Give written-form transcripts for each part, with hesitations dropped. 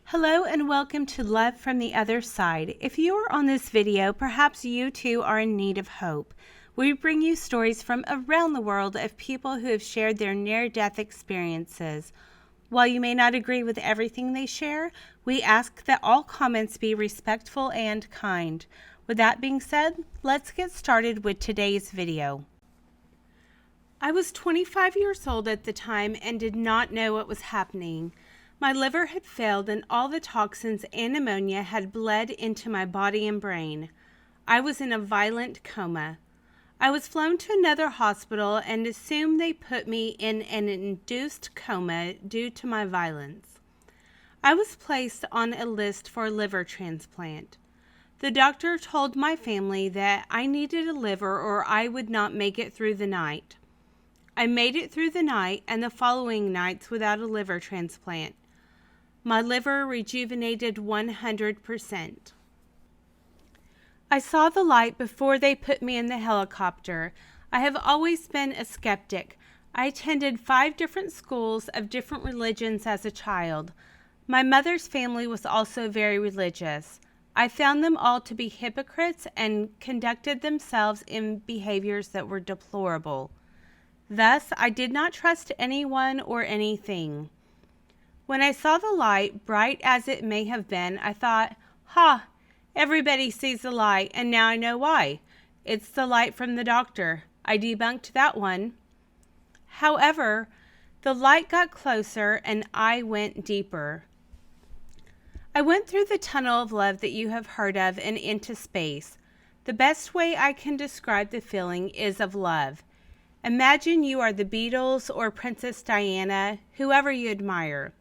Hello and welcome to Love from the Other Side. If you are on this video, perhaps you too are in need of hope. We bring you stories from around the world of people who have shared their near-death experiences. While you may not agree with everything they share, we ask that all comments be respectful and kind. With that being said, let's get started with today's video. I was 25 years old at the time and did not know what was happening. My liver had failed and all the toxins and pneumonia had bled into my body and brain. I was in a violent coma. I was flown to another hospital and assumed they put me in an induced coma due to my violence. I was placed on a list for a liver transplant. The doctor told my family that I needed a liver or I would not make it through the night. I made it through the night and the following nights without a liver transplant. My liver rejuvenated 100%. I saw the light before they put me in the helicopter. I have always been a skeptic. I attended 5 different schools of different religions as a child. My mother's family was also very religious. I found them all to be hypocrites and conducted themselves in behaviors that were deplorable. Thus, I did not trust anyone or anything. When I saw the light, bright as it may have been, I thought, everybody sees the light, and now I know why. It's the light from the doctor. I debunked that one. However, the light got closer, and I went deeper. I went through the tunnel of love that you have heard of and into space. The best way I can describe the feeling is of love. Imagine you are the Beatles or Princess Diana, whoever you admire.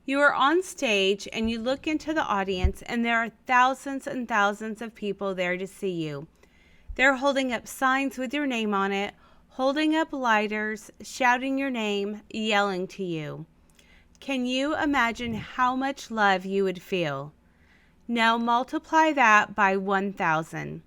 You are on stage and you look into the audience and there are thousands and thousands of people there to see you. They're holding up signs with your name on it, holding up lighters, shouting your name, yelling to you. Can you imagine how much love you would feel? Now multiply that by 1,000.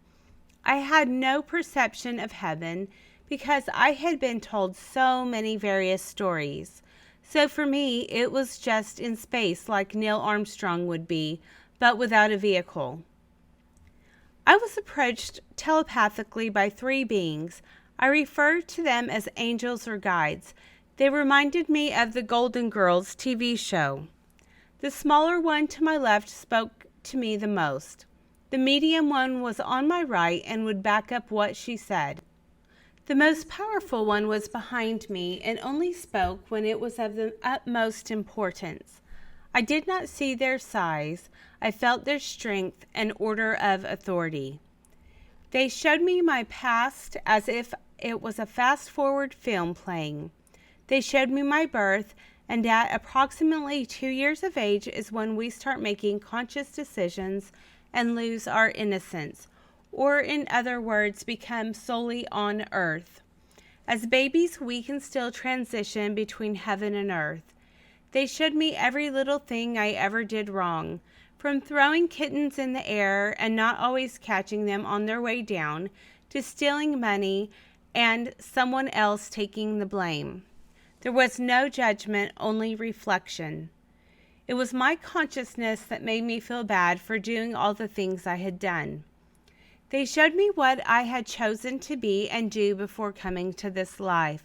I had no perception of heaven because I had been told so many various stories. So for me, it was just in space like Neil Armstrong would be, but without a vehicle. I was approached telepathically by 3 beings. I refer to them as angels or guides. They reminded me of the Golden Girls TV show. The smaller one to my left spoke to me the most. The medium one was on my right and would back up what she said. The most powerful one was behind me and only spoke when it was of the utmost importance. I did not see their size. I felt their strength and order of authority. They showed me my past as if it was a fast-forward film playing. They showed me my birth, and at approximately 2 years of age is when we start making conscious decisions and lose our innocence, or in other words, become solely on earth. As babies, we can still transition between heaven and earth. They showed me every little thing I ever did wrong, from throwing kittens in the air and not always catching them on their way down, to stealing money and someone else taking the blame. There was no judgment, only reflection. It was my consciousness that made me feel bad for doing all the things I had done. They showed me what I had chosen to be and do before coming to this life.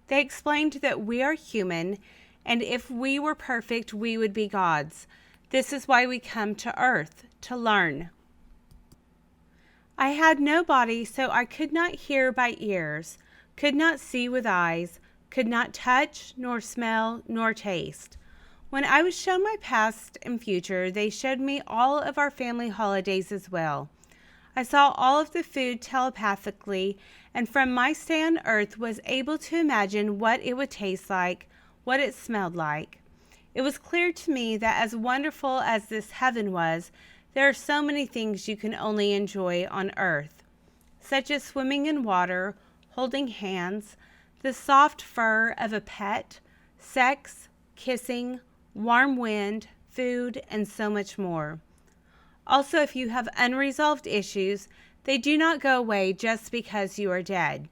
They explained that we are human, and if we were perfect, we would be gods. This is why we come to earth, to learn. I had no body, so I could not hear by ears, could not see with eyes, could not touch, nor smell, nor taste. When I was shown my past and future, they showed me all of our family holidays as well. I saw all of the food telepathically, and from my stay on earth was able to imagine what it would taste like, what it smelled like. It was clear to me that as wonderful as this heaven was, there are so many things you can only enjoy on earth, such as swimming in water, holding hands, the soft fur of a pet, sex, kissing, warm wind, food, and so much more. Also, if you have unresolved issues, they do not go away just because you are dead.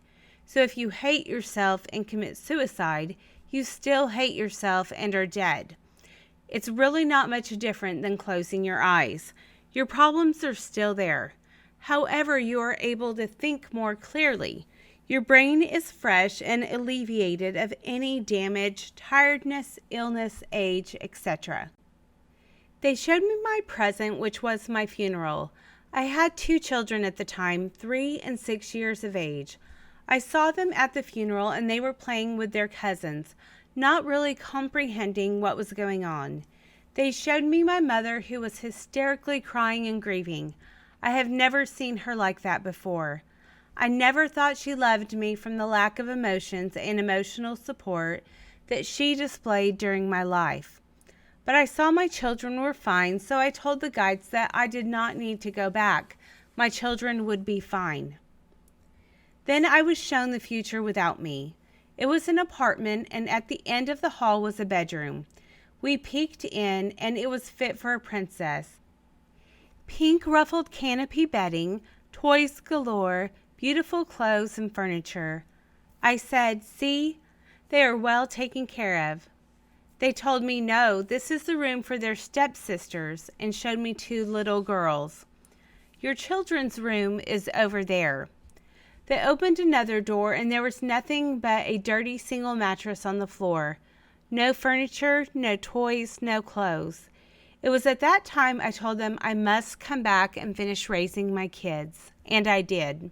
So if you hate yourself and commit suicide, you still hate yourself and are dead. It's really not much different than closing your eyes. Your problems are still there. However, you are able to think more clearly. Your brain is fresh and alleviated of any damage, tiredness, illness, age, etc. They showed me my present, which was my funeral. I had 2 children at the time, 3 and 6 years of age. I saw them at the funeral and they were playing with their cousins, not really comprehending what was going on. They showed me my mother, who was hysterically crying and grieving. I have never seen her like that before. I never thought she loved me from the lack of emotions and emotional support that she displayed during my life. But I saw my children were fine, so I told the guides that I did not need to go back. My children would be fine. Then I was shown the future without me. It was an apartment, and at the end of the hall was a bedroom. We peeked in, and it was fit for a princess. Pink ruffled canopy bedding, toys galore, beautiful clothes and furniture. I said, "See, they are well taken care of." They told me, "No, this is the room for their stepsisters," and showed me 2 little girls. "Your children's room is over there." They opened another door, and there was nothing but a dirty single mattress on the floor. No furniture, no toys, no clothes. It was at that time I told them I must come back and finish raising my kids, and I did.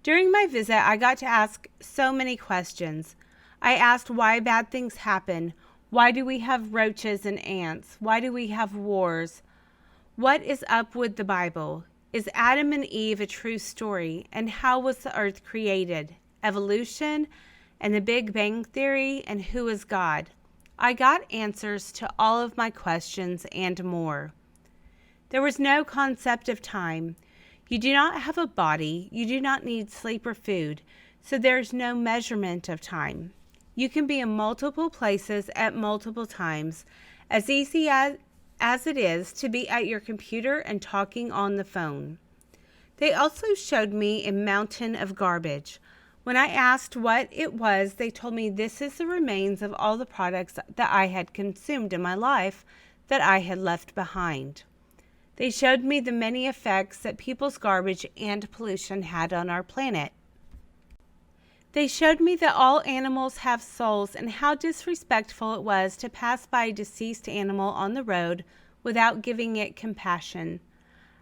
During my visit, I got to ask so many questions. I asked why bad things happen. Why do we have roaches and ants? Why do we have wars? What is up with the Bible? Is Adam and Eve a true story? And how was the earth created? Evolution and the Big Bang Theory, and who is God? I got answers to all of my questions and more. There was no concept of time. You do not have a body. You do not need sleep or food, so there is no measurement of time. You can be in multiple places at multiple times, as easy as it is to be at your computer and talking on the phone. They also showed me a mountain of garbage. When I asked what it was, they told me this is the remains of all the products that I had consumed in my life that I had left behind. They showed me the many effects that people's garbage and pollution had on our planet. They showed me that all animals have souls and how disrespectful it was to pass by a deceased animal on the road without giving it compassion.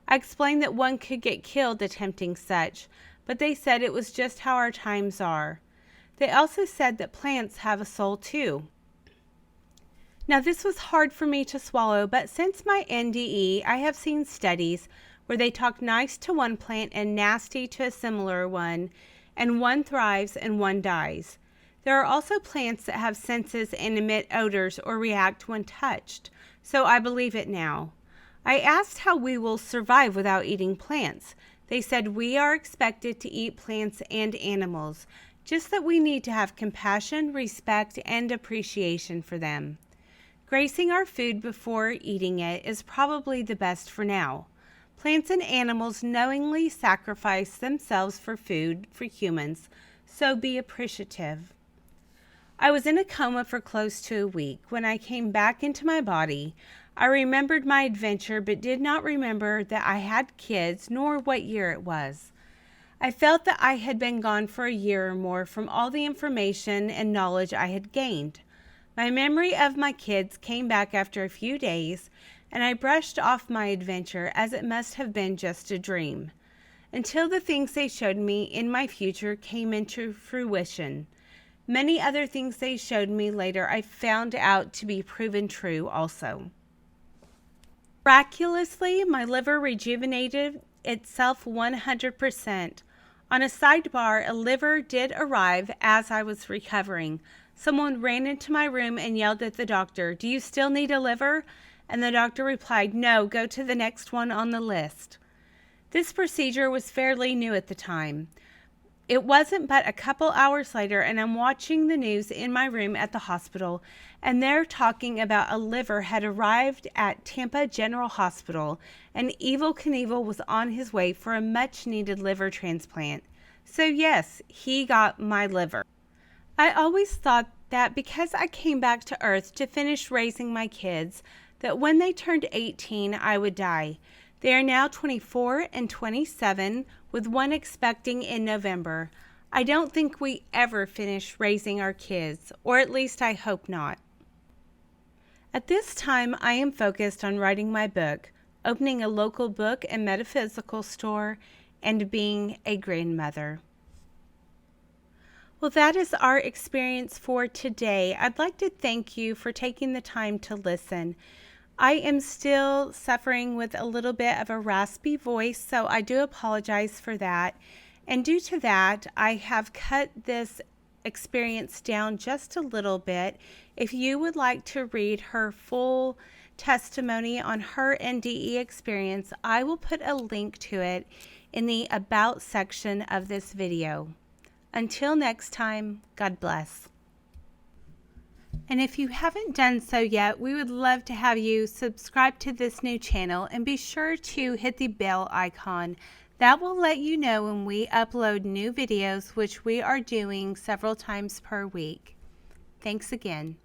I explained that one could get killed attempting such, but they said it was just how our times are. They also said that plants have a soul too. Now this was hard for me to swallow, but since my NDE, I have seen studies where they talk nice to one plant and nasty to a similar one, and one thrives and one dies. There are also plants that have senses and emit odors or react when touched, so I believe it now. I asked how we will survive without eating plants. They said we are expected to eat plants and animals, just that we need to have compassion, respect, and appreciation for them. Gracing our food before eating it is probably the best for now. Plants and animals knowingly sacrifice themselves for food for humans, so be appreciative. I was in a coma for close to a week. When I came back into my body, I remembered my adventure but did not remember that I had kids nor what year it was. I felt that I had been gone for a year or more from all the information and knowledge I had gained. My memory of my kids came back after a few days, and I brushed off my adventure as it must have been just a dream, until the things they showed me in my future came into fruition. Many other things they showed me later I found out to be proven true also. Miraculously, my liver rejuvenated itself 100%. On a sidebar, a liver did arrive as I was recovering. Someone ran into my room and yelled at the doctor, "Do you still need a liver?" And the doctor replied, "No, go to the next one on the list." This procedure was fairly new at the time. It wasn't but a couple hours later, and I'm watching the news in my room at the hospital, and they're talking about a liver had arrived at Tampa General Hospital, and Evel Knievel was on his way for a much-needed liver transplant. So yes, he got my liver. I always thought that because I came back to Earth to finish raising my kids, that when they turned 18, I would die. They are now 24 and 27, with one expecting in November. I don't think we ever finish raising our kids, or at least I hope not. At this time, I am focused on writing my book, opening a local book and metaphysical store, and being a grandmother. Well, that is our experience for today. I'd like to thank you for taking the time to listen. I am still suffering with a little bit of a raspy voice, so I do apologize for that. And due to that, I have cut this experience down just a little bit. If you would like to read her full testimony on her NDE experience, I will put a link to it in the About section of this video. Until next time, God bless. And if you haven't done so yet, we would love to have you subscribe to this new channel and be sure to hit the bell icon. That will let you know when we upload new videos, which we are doing several times per week. Thanks again.